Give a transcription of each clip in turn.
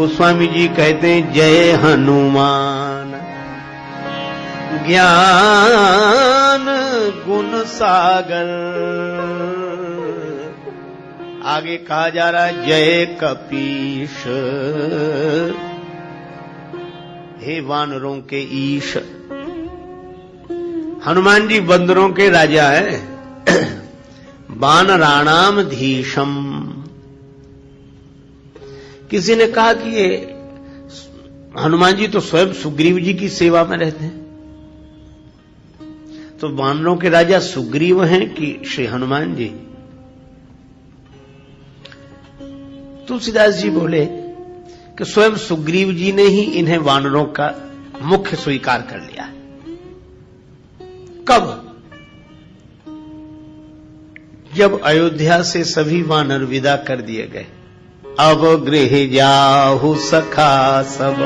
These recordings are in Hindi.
गोस्वामी जी कहते हैं जय हनुमान ज्ञान गुण सागर। आगे कहा जा रहा है जय कपीश, हे वानरों के ईश। हनुमान जी बंदरों के राजा है, वानराणाम धीशम। किसी ने कहा कि ये हनुमान जी तो स्वयं सुग्रीव जी की सेवा में रहते हैं, तो वानरों के राजा सुग्रीव हैं कि श्री हनुमान जी? तुलसीदास जी बोले कि स्वयं सुग्रीव जी ने ही इन्हें वानरों का मुख्य स्वीकार कर लिया। कब? जब अयोध्या से सभी वानर विदा कर दिए गए। अब गृह जाहु सखा सब,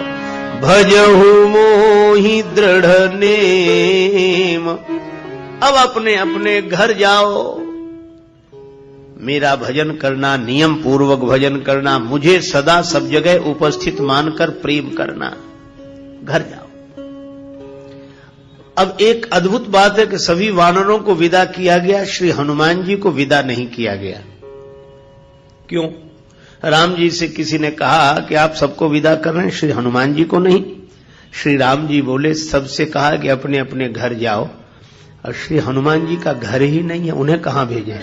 भजहु मोहि दृढ़ नेम। अब अपने अपने घर जाओ, मेरा भजन करना, नियम पूर्वक भजन करना, मुझे सदा सब जगह उपस्थित मानकर प्रेम करना, घर जाओ। अब एक अद्भुत बात है कि सभी वानरों को विदा किया गया, श्री हनुमान जी को विदा नहीं किया गया। क्यों? राम जी से किसी ने कहा कि आप सबको विदा कर रहे हैं, श्री हनुमान जी को नहीं। श्री राम जी बोले सबसे कहा कि अपने अपने घर जाओ, और श्री हनुमान जी का घर ही नहीं है, उन्हें कहां भेजें?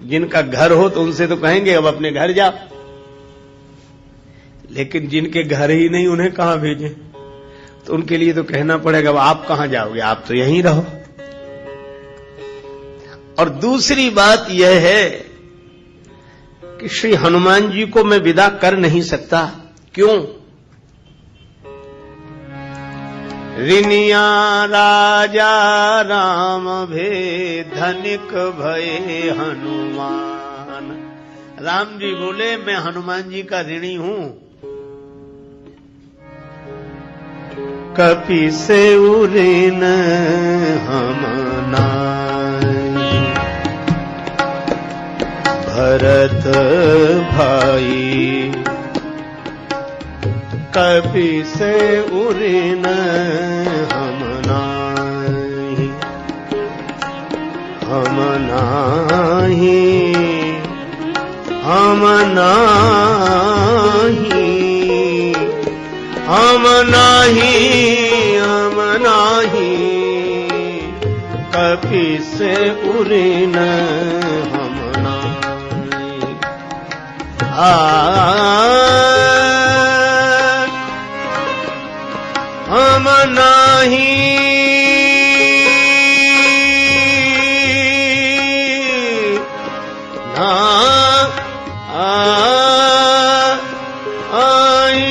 जिनका घर हो तो उनसे तो कहेंगे अब अपने घर जाओ, लेकिन जिनके घर ही नहीं उन्हें कहां भेजें? तो उनके लिए तो कहना पड़ेगा अब आप कहां जाओगे, आप तो यहीं रहो। और दूसरी बात यह है कि श्री हनुमान जी को मैं विदा कर नहीं सकता। क्यों? ऋणिया राजा राम भे धनिक भये हनुमान। राम जी बोले मैं हनुमान जी का ऋणी हूं। कपि से ऋण हम नाई, भरत भाई कपि से ऋण हम नाही, हम नाही, हम नाही, हम नाही, हम नाही, कपि से ऋण हम नाही। हम नाही, ना आई,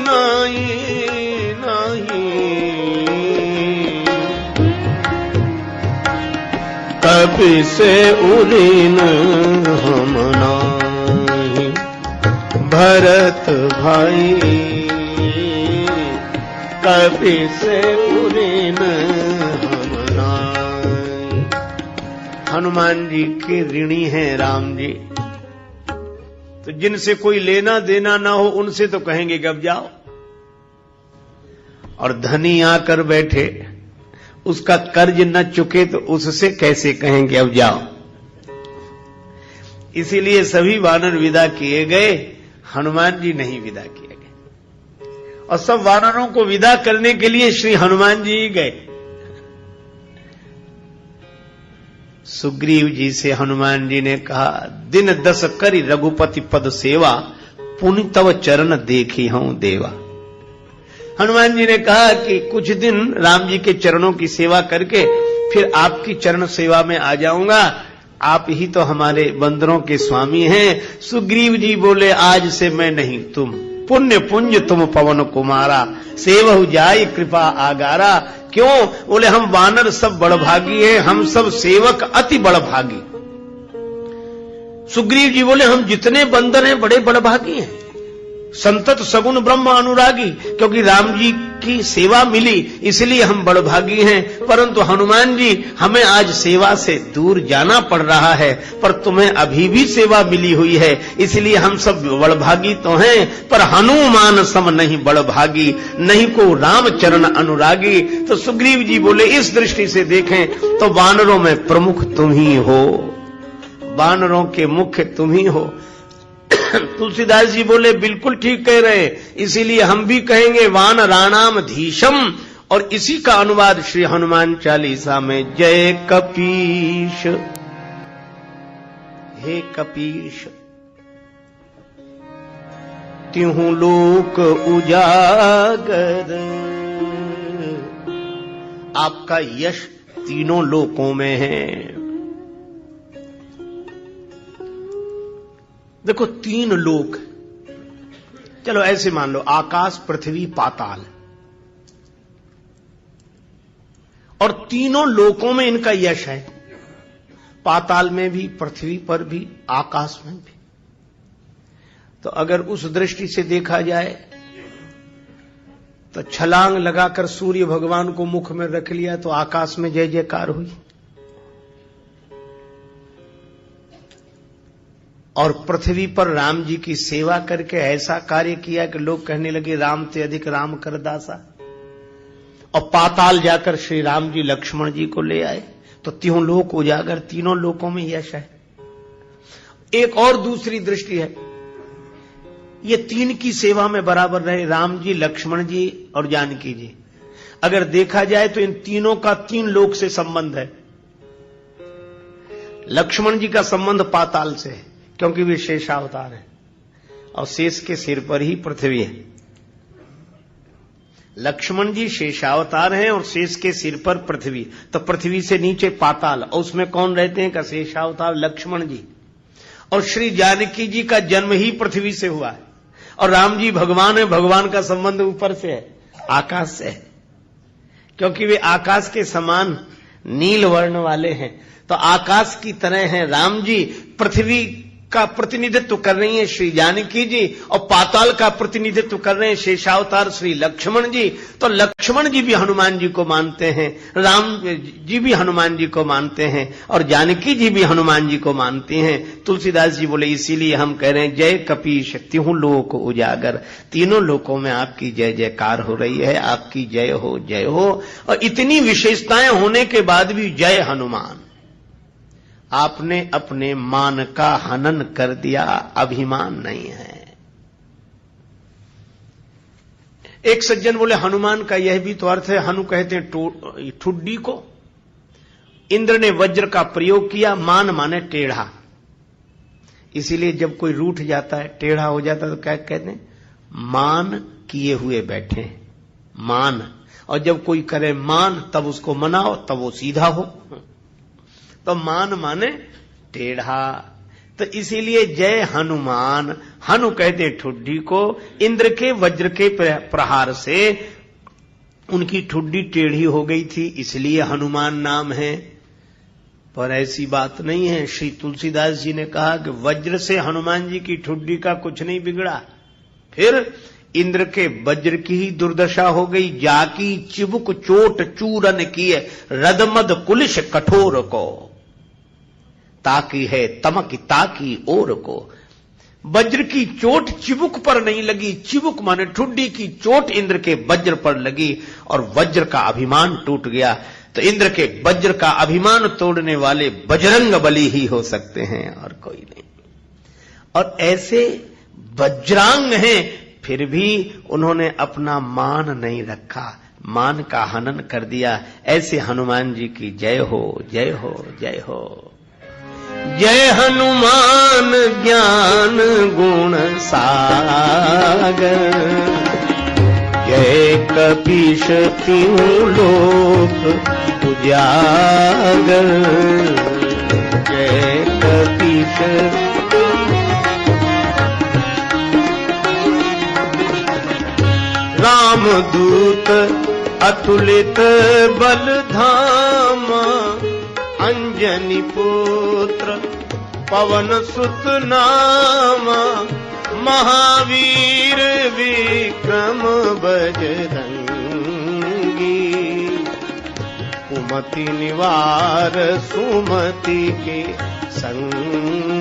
नहीं, नहीं, कपि से ऋण हम नाही, भरत भाई कपि से ऋण हम नाही। हनुमान जी के ऋणी हैं राम जी, तो जिनसे कोई लेना देना ना हो उनसे तो कहेंगे कि अब जाओ, और धनी आकर बैठे उसका कर्ज न चुके तो उससे कैसे कहेंगे अब जाओ। इसीलिए सभी वानर विदा किए गए, हनुमान जी नहीं विदा किए गए। और सब वानरों को विदा करने के लिए श्री हनुमान जी ही गए। सुग्रीव जी से हनुमान जी ने कहा दिन 10 करी रघुपति पद सेवा, पुनि तव चरण देखी हूं देवा। हनुमान जी ने कहा कि कुछ दिन राम जी के चरणों की सेवा करके फिर आपकी चरण सेवा में आ जाऊंगा, आप ही तो हमारे बंदरों के स्वामी हैं। सुग्रीव जी बोले आज से मैं नहीं तुम, पुण्य पुंज तुम पवन कुमारा, सेवहु जाय कृपा आगारा। क्यों? बोले हम वानर सब बड़भागी हैं, हम सब सेवक अति बड़भागी। सुग्रीव जी बोले हम जितने बंदर हैं बड़े बड़भागी हैं, संतत सगुण ब्रह्म अनुरागी, क्योंकि राम जी की सेवा मिली इसलिए हम बड़भागी हैं। परंतु हनुमान जी हमें आज सेवा से दूर जाना पड़ रहा है, पर तुम्हें अभी भी सेवा मिली हुई है, इसलिए हम सब बड़भागी तो हैं, पर हनुमान सम नहीं बड़भागी, नहीं को राम चरण अनुरागी। तो सुग्रीव जी बोले इस दृष्टि से देखें तो वानरों में प्रमुख तुम ही हो, वानरों के मुख्य तुम ही हो। तुलसीदास जी बोले बिल्कुल ठीक कह रहे हैं, इसीलिए हम भी कहेंगे वानराणाम धीशम, और इसी का अनुवाद श्री हनुमान चालीसा में जय कपीश, हे कपीश तिहु लोक उजागर, आपका यश तीनों लोकों में है। देखो 3 लोक, चलो ऐसे मान लो आकाश पृथ्वी पाताल, और तीनों लोकों में इनका यश है, पाताल में भी, पृथ्वी पर भी, आकाश में भी। तो अगर उस दृष्टि से देखा जाए तो छलांग लगाकर सूर्य भगवान को मुख में रख लिया तो आकाश में जय जयकार हुई, और पृथ्वी पर राम जी की सेवा करके ऐसा कार्य किया कि लोग कहने लगे राम ते अधिक राम कर दासा, और पाताल जाकर श्री राम जी लक्ष्मण जी को ले आए, तो तीनों लोक उजागर, तीनों लोकों में यश है। एक और दूसरी दृष्टि है, ये 3 की सेवा में बराबर रहे, राम जी, लक्ष्मण जी और जानकी जी। अगर देखा जाए तो इन तीनों का 3 लोक से संबंध है। लक्ष्मण जी का संबंध पाताल से है, क्योंकि वे शेषावतार हैं और शेष के सिर पर ही पृथ्वी है। लक्ष्मण जी शेषावतार हैं और शेष के सिर पर पृथ्वी, तो पृथ्वी से नीचे पाताल, और उसमें कौन रहते हैं का शेषावतार लक्ष्मण जी। और श्री जानकी जी का जन्म ही पृथ्वी से हुआ है, और राम जी भगवान है, भगवान का संबंध ऊपर से है, आकाश से है, क्योंकि वे आकाश के समान नील वर्ण वाले हैं। तो आकाश की तरह हैं राम जी, पृथ्वी का प्रतिनिधित्व कर रही हैं श्री जानकी जी, और पाताल का प्रतिनिधित्व कर रहे हैं शेषावतार श्री लक्ष्मण जी। तो लक्ष्मण जी भी हनुमान जी को मानते हैं, राम जी भी हनुमान जी को मानते हैं, और जानकी जी भी हनुमान जी को मानती हैं। तुलसीदास जी बोले इसीलिए हम कह रहे हैं जय कपीश तिहु लोक उजागर, तीनों लोकों में आपकी जय जयकार हो रही है, आपकी जय हो जय हो। और इतनी विशेषताएं होने के बाद भी जय हनुमान, आपने अपने मान का हनन कर दिया, अभिमान नहीं है। एक सज्जन बोले हनुमान का यह भी तो अर्थ है, हनु कहते हैं ठुड्डी को, इंद्र ने वज्र का प्रयोग किया, मान माने टेढ़ा, इसीलिए जब कोई रूठ जाता है, टेढ़ा हो जाता है तो क्या कहते हैं, मान किए हुए बैठे, मान। और जब कोई करे मान तब उसको मनाओ, तब वो सीधा हो, तो मान माने टेढ़ा। तो इसीलिए जय हनुमान, हनु कहते ठुड्डी को, इंद्र के वज्र के प्रहार से उनकी ठुड्डी टेढ़ी हो गई थी, इसलिए हनुमान नाम है। पर ऐसी बात नहीं है, श्री तुलसीदास जी ने कहा कि वज्र से हनुमान जी की ठुड्डी का कुछ नहीं बिगड़ा, फिर इंद्र के वज्र की ही दुर्दशा हो गई। जाकी चिबुक चोट चूरन किए, रदमद कुलिश कठोर को, ताकी है तमकी ताकी ओर को। वज्र की चोट चिबुक पर नहीं लगी, चिबुक माने ठुड्डी की चोट इंद्र के वज्र पर लगी और वज्र का अभिमान टूट गया। तो इंद्र के वज्र का अभिमान तोड़ने वाले बजरंग बली ही हो सकते हैं और कोई नहीं। और ऐसे वज्रांग हैं, फिर भी उन्होंने अपना मान नहीं रखा, मान का हनन कर दिया। ऐसे हनुमान जी की जय हो जय हो जय हो। जय हनुमान ज्ञान गुण सागर, जय कपीश तिहु लोक उजागर, जय कपीश। रामदूत अतुलित बलधामा, अंजनी पुत्र पवन सुत नामा, महावीर विक्रम बजरंगी, कुमति निवार सुमति के संगी।